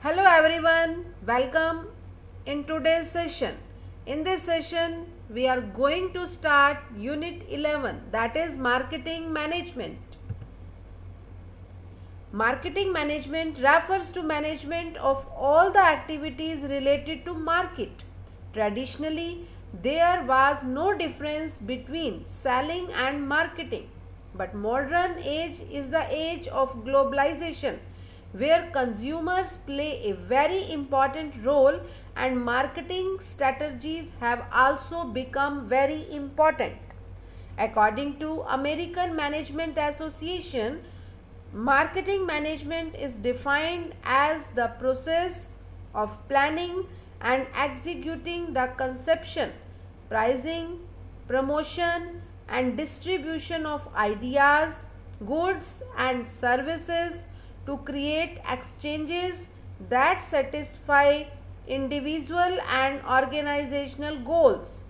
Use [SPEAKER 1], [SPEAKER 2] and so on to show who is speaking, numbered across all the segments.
[SPEAKER 1] Hello everyone, welcome in today's session. In this session, we are going to start Unit 11, that is Marketing Management. Marketing management refers to management of all the activities related to market. Traditionally, there was no difference between selling and marketing, but modern age is the age of globalization, where consumers play a very important role and marketing strategies have also become very important. According to American Management Association, marketing management is defined as the process of planning and executing the conception, pricing, promotion, and distribution of ideas, goods, and services to create exchanges that satisfy individual and organizational goals.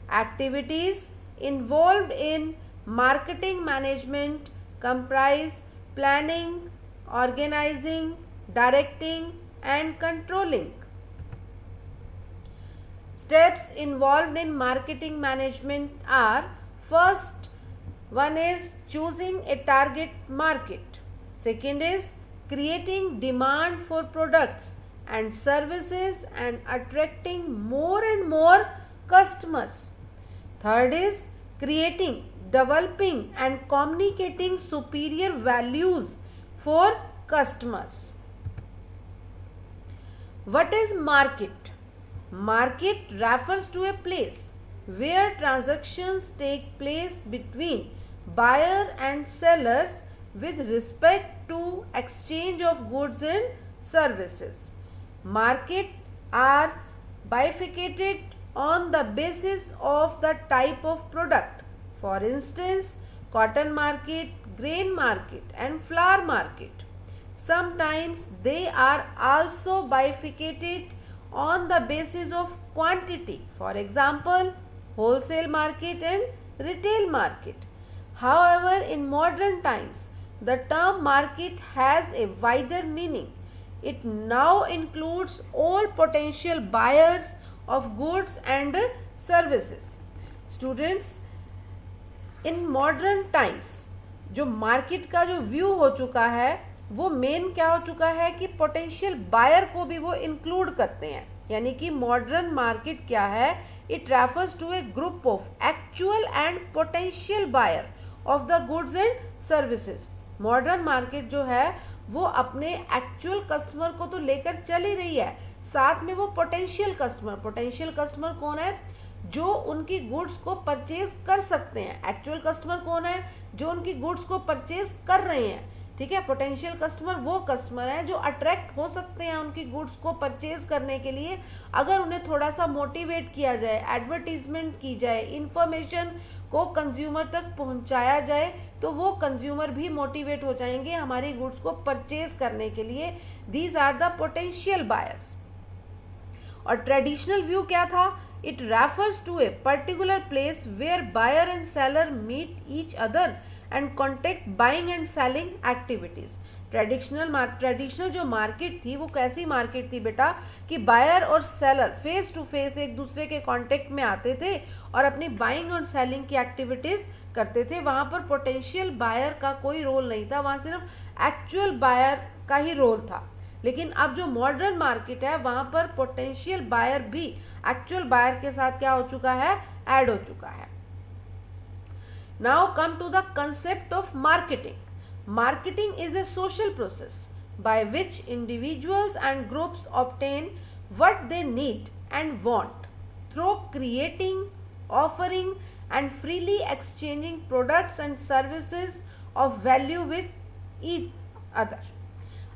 [SPEAKER 1] Activities involved in marketing management comprise planning, organizing, directing, and controlling. Steps involved in marketing management are: first one is choosing a target market. Second is creating demand for products and services and attracting more and more customers. Third is creating, developing and communicating superior values for customers. What is market? Market refers to a place where transactions take place between buyer and sellers with respect to exchange of goods and services. Market are bifurcated on the basis of the type of product. For instance, cotton market, grain market and flour market. Sometimes they are also bifurcated on the basis of quantity. For example, wholesale market and retail market. However, in modern times, the term market has a wider meaning. It now includes all potential buyers of goods and services. Students, in modern times जो market का जो view हो चुका है वो main क्या हो चुका है कि पोटेंशियल बायर को भी वो इंक्लूड करते हैं. यानी कि मॉडर्न मार्केट क्या है? It refers to a group of actual and potential buyer of the goods and services. Modern market जो है वो अपने एक्चुअल कस्टमर को तो लेकर चल ही रही है, साथ में वो पोटेंशियल कस्टमर कौन है? जो उनकी गुड्स को परचेज कर सकते हैं. एक्चुअल कस्टमर कौन है? जो उनकी गुड्स को परचेज कर रहे हैं. ठीक है, पोटेंशियल कस्टमर वो कस्टमर है जो अट्रैक्ट हो सकते हैं उनकी गुड्स को परचेज करने के लिए, अगर उन्हें थोड़ा सा मोटिवेट किया जाए, एडवर्टीजमेंट की जाए, इंफॉर्मेशन को कंज्यूमर तक पहुंचाया जाए, तो वो कंज्यूमर भी मोटिवेट हो जाएंगे हमारी गुड्स को परचेज करने के लिए. These are the potential buyers. और ट्रेडिशनल व्यू क्या था? It refers to a particular place where buyer and seller meet each other and conduct buying and selling activities. Traditional जो मार्केट थी वो कैसी मार्केट थी बेटा कि बायर और सेलर फेस टू फेस एक दूसरे के कांटेक्ट में आते थे और अपनी बाइंग और सेलिंग की एक्टिविटीज करते थे. वहां पर पोटेंशियल बायर का कोई रोल नहीं था, वहां सिर्फ एक्चुअल बायर का ही रोल था. लेकिन अब जो मॉडर्न मार्केट है वहां पर पोटेंशियल बायर भी एक्चुअल बायर के साथ क्या हो चुका है? ऐड हो चुका है. Now come to the concept of marketing. Marketing is a social process by which individuals and groups obtain what they need and want through creating, offering and freely exchanging products and services of value with each other.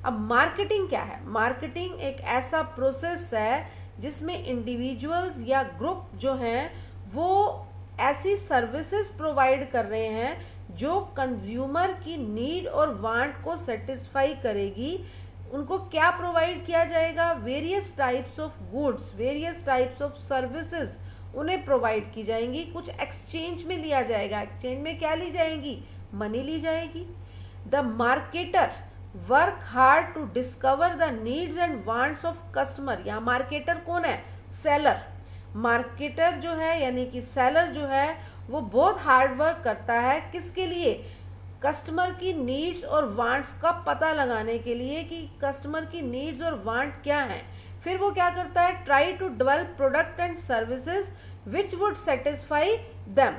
[SPEAKER 1] अब marketing क्या है? Marketing एक ऐसा process है जिसमें individuals या group जो हैं वो ऐसी सर्विसेज प्रोवाइड कर रहे हैं जो कंज्यूमर की नीड और वांट को सेटिस्फाई करेगी. उनको क्या प्रोवाइड किया जाएगा? Various types of goods, various types of services उन्हें प्रोवाइड की जाएंगी. कुछ एक्सचेंज में लिया जाएगा. एक्सचेंज में क्या ली जाएगी? मनी ली जाएगी. The marketer work hard to discover the needs and wants of customer. यहाँ मार्केटर कौन है? सेलर। मार्केटर जो है यानी कि सेलर जो है वो बहुत हार्ड वर्क करता है, किसके लिए? कस्टमर की नीड्स और वांट्स का पता लगाने के लिए कि कस्टमर की नीड्स और वांट क्या हैं। फिर वो क्या करता है? Try to develop product and services which would satisfy them.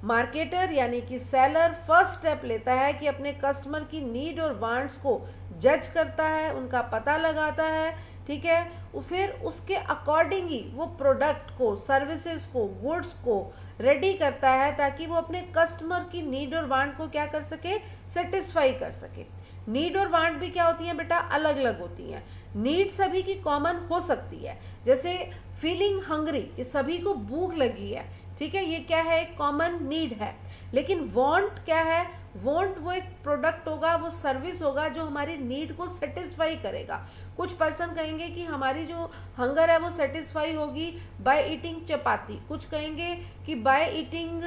[SPEAKER 1] Marketer यानी कि सेलर फर्स्ट स्टेप लेता है कि अपने कस्टमर की नीड और वांट्स को जज करता है, उनका पता लगाता है, ठीक है। फिर उसके अकॉर्डिंग ही वो प्रोडक्ट को, सर्विसेज को, गुड्स को रेडी करता है ताकि वो अपने कस्टमर की नीड और वांट को क्या कर सके? सेटिस्फाई कर सके। नीड और वांट भी क्या होती हैं बेटा? अलग अलग होती हैं। नीड सभी की कॉमन हो सकती है, जैसे फीलिंग हंग्री, कि सभी को भूख लगी है, ठीक है, ये क्या है? एक कॉमन नीड है। लेकिन वांट क्या है? वांट वो एक प्रोडक्ट होगा, वो सर्विस होगा जो हमारी नीड को सेटिस्फाई करेगा। कुछ पर्सन कहेंगे कि हमारी जो हंगर है वो सेटिस्फाई होगी बाय ईटिंग चपाती, कुछ कहेंगे कि बाय ईटिंग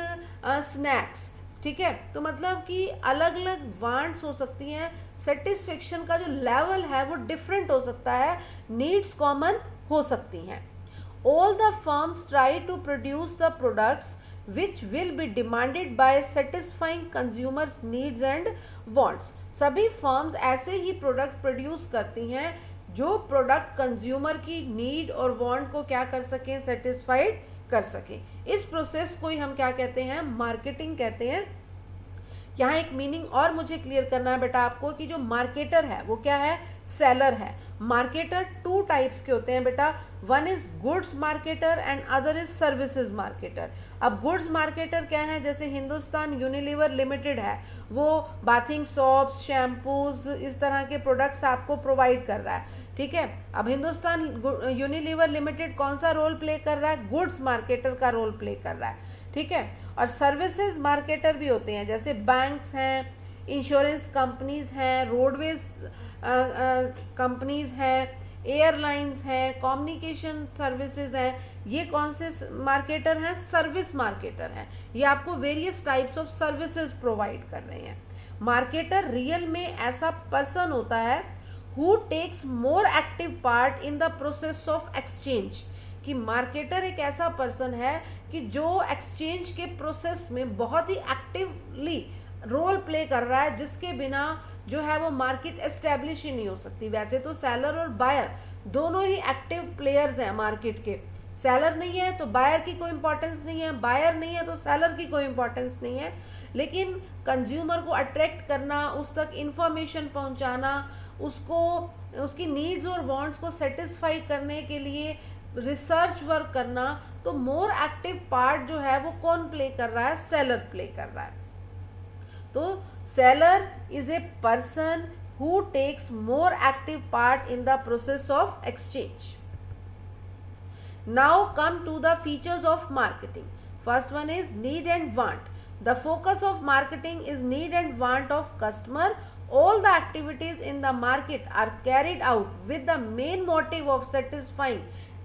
[SPEAKER 1] स्नैक्स, ठीक है। तो मतलब कि अलग अलग वांट्स हो सकती हैं, सेटिस्फेक्शन का जो लेवल है वो डिफरेंट हो सकता है, नीड्स कॉमन हो सकती हैं। All the firms try to produce the products which will be demanded by satisfying consumers needs and wants। सभी फर्म्स ऐसे ही प्रोडक्ट प्रोड्यूस करती हैं जो प्रोडक्ट कंज्यूमर की नीड और वांट को क्या कर सकें? सेटिस्फाइड कर सकें। इस प्रोसेस को ही हम क्या कहते हैं? मार्केटिंग कहते हैं। यहाँ एक मीनिंग और मुझे क्लियर करना है बेटा आपको कि जो मार्केटर है वो क्या है? सेलर है। मार्केटर टू टाइप्स के होते हैं बेटा, one is goods marketer and other is services marketer. अब गुड्स मार्केटर क्या है? जैसे हिंदुस्तान यूनिलीवर लिमिटेड है, वो बाथिंग सोप्स, शैम्पूज, इस तरह के प्रोडक्ट्स आपको प्रोवाइड कर रहा है, ठीक है। अब हिंदुस्तान यूनिलीवर लिमिटेड कौन सा रोल प्ले कर रहा है? गुड्स मार्केटर का रोल प्ले कर रहा है, ठीक है। और सर्विसेज मार्केटर भी होते हैं, जैसे बैंक्स हैं, इंश्योरेंस कंपनीज हैं, रोडवेज कंपनीज हैं, एयरलाइंस हैं, कम्युनिकेशन सर्विसेज हैं। ये कौन से मार्केटर हैं? सर्विस मार्केटर हैं। ये आपको various types of services provide कर रहे हैं। मार्केटर रियल में ऐसा पर्सन होता है who takes more active part in the process of exchange. कि मार्केटर एक ऐसा पर्सन है कि जो एक्सचेंज के प्रोसेस में बहुत ही एक्टिवली रोल प्ले कर रहा है, जिसके बिना जो है वो मार्केट एस्टेब्लिश ही नहीं हो सकती। वैसे तो सेलर और बायर दोनों ही एक्टिव प्लेयर्स हैं मार्केट के। सेलर नहीं है तो बायर की कोई इंपॉर्टेंस नहीं है, बायर नहीं है तो सेलर की कोई इंपॉर्टेंस नहीं है। लेकिन कंज्यूमर को अट्रैक्ट करना, उस तक इंफॉर्मेशन पहुंचाना, उसको उसकी नीड्स और वांट्स को सेटिस्फाई करने के लिए रिसर्च वर्क करना, तो मोर एक्टिव पार्ट जो है वो कौन प्ले कर रहा है? सेलर प्ले कर रहा है। तो seller is a person who takes more active part in the process of exchange. Now come to the features of marketing. First one is need and want. The focus of marketing is need and want of customer. All the activities in the market are carried out with the main motive of satisfying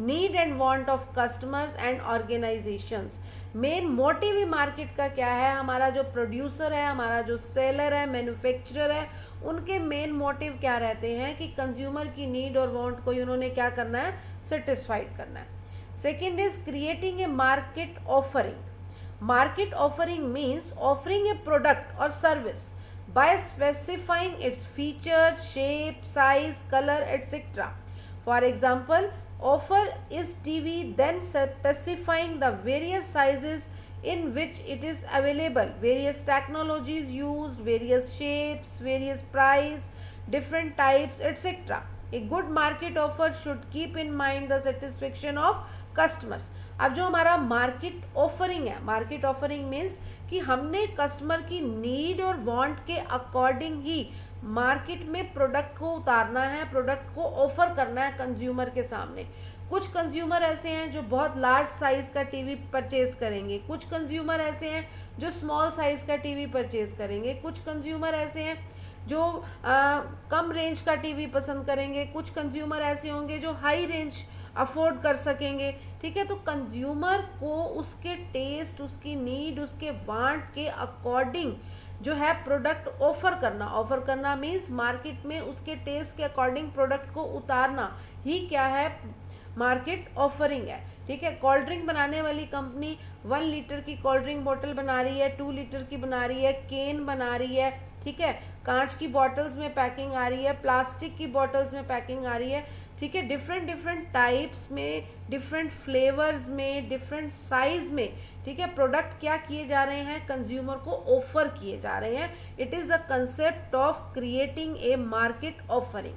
[SPEAKER 1] need and want of customers and organizations। Main motive he market का क्या है? हमारा जो producer है, हमारा जो seller है, manufacturer है, उनके मेन मोटिव क्या रहते हैं कि कंज्यूमर की नीड और वांट को उन्होंने क्या करना है? सेटिस्फाइड करना है। Second is creating a market offering. Market offering means offering A product और service by specifying its feature, shape, size, color, etc. For example, offer is TV, then specifying the various sizes in which it is available, various technologies used, various shapes, various price, different types, etc. A good market offer should keep in mind the satisfaction of customers। अब जो हमारा market offering है, market offering means कि हमने customer की need और want के according ही market में प्रोडक्ट को उतारना है, प्रोडक्ट को ऑफर करना है कंज्यूमर के सामने। कुछ कंज्यूमर ऐसे हैं जो बहुत लार्ज साइज का टीवी परचेज करेंगे, कुछ कंज्यूमर ऐसे हैं जो स्मॉल साइज का टीवी परचेज करेंगे, कुछ कंज्यूमर ऐसे हैं जो कम रेंज का टीवी पसंद करेंगे, कुछ कंज्यूमर ऐसे होंगे जो हाई रेंज अफोर्ड कर सकेंगे, ठीक है। तो कंज्यूमर को उसके टेस्ट, उसकी नीड, उसके वांट के अकॉर्डिंग जो है प्रोडक्ट ऑफर करना मीन्स मार्केट में उसके टेस्ट के अकॉर्डिंग प्रोडक्ट को उतारना ही क्या है, मार्केट ऑफरिंग है। ठीक है, कोल्ड ड्रिंक बनाने वाली कंपनी 1 लीटर की कोल्ड ड्रिंक बोतल बना रही है, 2 लीटर की बना रही है, केन बना रही है, ठीक है, कांच की बॉटल्स में पैकिंग आ रही है, प्लास्टिक की बॉटल्स में पैकिंग आ रही है, ठीक है, डिफरेंट टाइप्स में, डिफरेंट फ्लेवर्स में, डिफरेंट साइज में, ठीक है, प्रोडक्ट क्या किए जा रहे हैं, कंज्यूमर को ऑफर किए जा रहे हैं। It is the concept of creating a market offering.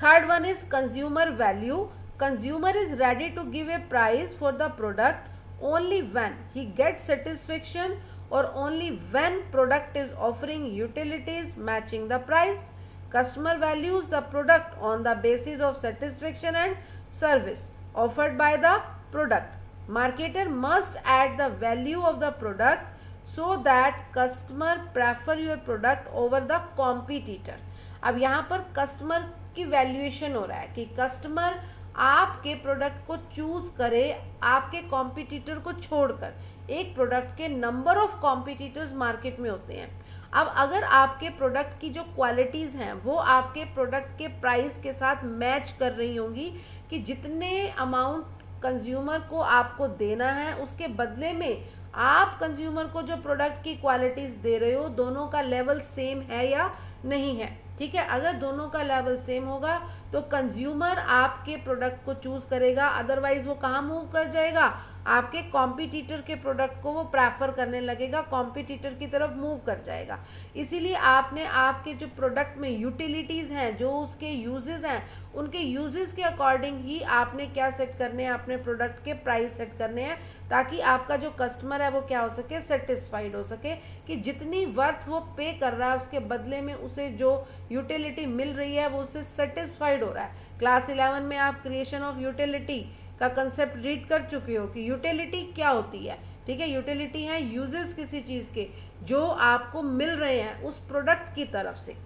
[SPEAKER 1] Third one is consumer value. Consumer is ready to give a price for the product only when he gets satisfaction or only when product is offering utilities matching the price. Customer values the product on the basis of satisfaction and service offered by the product. Marketer must add the value of the product so that customer prefer your product over the competitor. अब यहाँ पर customer की valuation हो रहा है कि customer आपके product को चूज करे आपके कॉम्पिटिटर को छोड़कर। एक प्रोडक्ट के नंबर ऑफ कॉम्पिटिटर्स मार्केट में होते हैं। अब अगर आपके प्रोडक्ट की जो क्वालिटीज हैं वो आपके प्रोडक्ट के प्राइस के साथ मैच कर रही होंगी कि जितने अमाउंट कंज्यूमर को आपको देना है उसके बदले में आप कंज्यूमर को जो प्रोडक्ट की क्वालिटीज दे रहे हो दोनों का लेवल सेम है या नहीं है। ठीक है, अगर दोनों का लेवल सेम होगा तो कंज्यूमर आपके प्रोडक्ट को चूज करेगा, अदरवाइज वो कहाँ मूव कर जाएगा, आपके कॉम्पिटिटर के प्रोडक्ट को वो प्रेफर करने लगेगा, कॉम्पिटिटर की तरफ मूव कर जाएगा। इसीलिए आपने आपके जो प्रोडक्ट में यूटिलिटीज हैं, जो उसके यूजेस हैं, उनके यूजेस के अकॉर्डिंग ही आपने क्या सेट करने हैं, अपने प्रोडक्ट के प्राइस सेट करने हैं, ताकि आपका जो कस्टमर है वो क्या हो सके, सेटिस्फाइड हो सके कि जितनी वर्थ वो पे कर रहा है उसके बदले में उसे जो यूटिलिटी मिल रही है वो उससे सेटिस्फाइड हो रहा है। क्लास 11 में आप क्रिएशन ऑफ यूटिलिटी का कंसेप्ट रीड कर चुके हो कि यूटिलिटी क्या होती है। ठीक है, यूटिलिटी है यूजेस किसी चीज के जो आपको मिल रहे हैं उस प्रोडक्ट की तरफ से।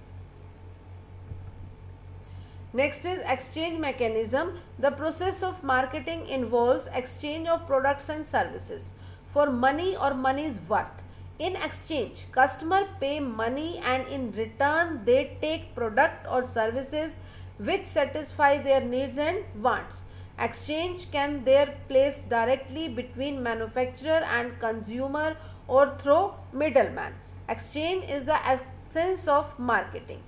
[SPEAKER 1] Next is exchange mechanism. The process of marketing involves exchange of products and services for money or money's worth. In exchange, customer pay money and in return they take product or services which satisfy their needs and wants. Exchange can there place directly between manufacturer and consumer or through middleman. Exchange is the essence of marketing.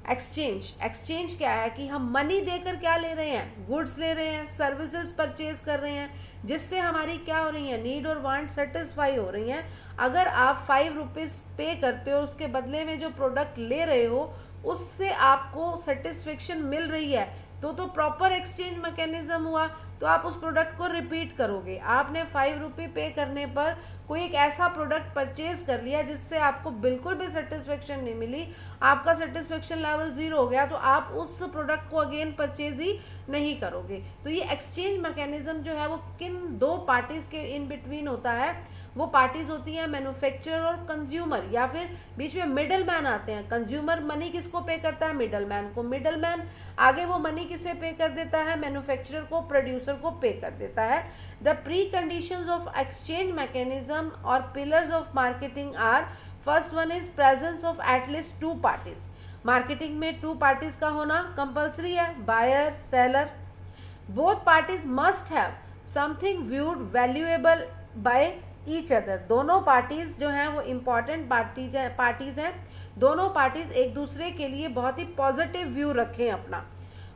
[SPEAKER 1] Exchange क्या है कि हम money देकर क्या ले रहे हैं, goods ले रहे हैं, सर्विसेज परचेज कर रहे हैं, जिससे हमारी क्या हो रही है, नीड और वांट सेटिस्फाई हो रही हैं। अगर आप 5 रुपीज पे करते हो उसके बदले में जो प्रोडक्ट ले रहे हो उससे आपको सेटिस्फेक्शन मिल रही है तो प्रॉपर एक्सचेंज मैकेनिज्म हुआ, तो आप उस प्रोडक्ट को रिपीट करोगे। आपने 5 रुपये पे करने पर कोई एक ऐसा प्रोडक्ट परचेज कर लिया जिससे आपको बिल्कुल भी सेटिस्फेक्शन नहीं मिली, आपका सेटिस्फेक्शन लेवल 0 हो गया, तो आप उस प्रोडक्ट को अगेन परचेज ही नहीं करोगे। तो ये एक्सचेंज मैकेनिज्म जो है वो किन दो पार्टीज के इन बिटवीन होता है, वो पार्टीज होती हैं मैन्युफैक्चरर और कंज्यूमर, या फिर बीच में मिडल मैन आते हैं। कंज्यूमर मनी किसको पे करता है, मिडल मैन को, मिडल मैन आगे वो मनी किसे पे कर देता है, मैन्युफैक्चरर को, प्रोड्यूसर को पे कर देता है। The preconditions of exchange mechanism और pillars of marketing are, first one is presence of at least 2 parties. Marketing में 2 पार्टीज का होना कंपल्सरी है, buyer seller. Both parties must have something viewed valuable by each other. दोनों parties जो हैं वो important parties हैं, दोनों पार्टीज एक दूसरे के लिए बहुत ही पॉजिटिव व्यू रखें अपना।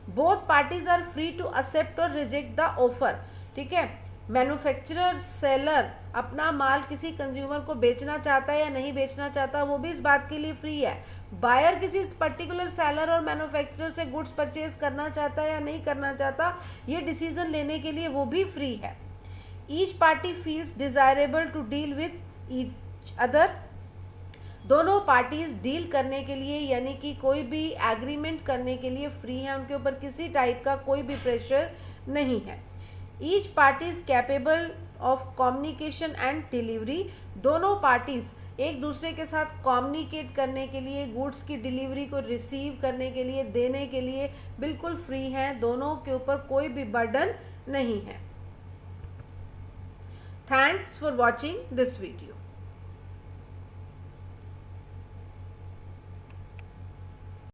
[SPEAKER 1] Both parties are free to accept और रिजेक्ट द ऑफर। ठीक है, मैन्युफैक्चरर सेलर अपना माल किसी कंज्यूमर को बेचना चाहता है या नहीं बेचना चाहता वो भी इस बात के लिए फ्री है। बायर किसी पर्टिकुलर सेलर और मैन्युफैक्चरर से गुड्स परचेज करना चाहता है या नहीं करना चाहता, ये डिसीजन लेने के लिए वो भी फ्री है। Each party feels desirable to deal with each other. दोनों पार्टीज डील करने के लिए यानी कि कोई भी एग्रीमेंट करने के लिए फ्री है, उनके ऊपर किसी टाइप का कोई भी प्रेशर नहीं है। Each party is capable of communication and delivery. दोनों पार्टीज एक दूसरे के साथ कम्युनिकेट करने के लिए, गुड्स की डिलीवरी को रिसीव करने के लिए, देने के लिए बिल्कुल फ्री हैं, दोनों के ऊपर कोई भी बर्डन नहीं है। Thanks for watching this video.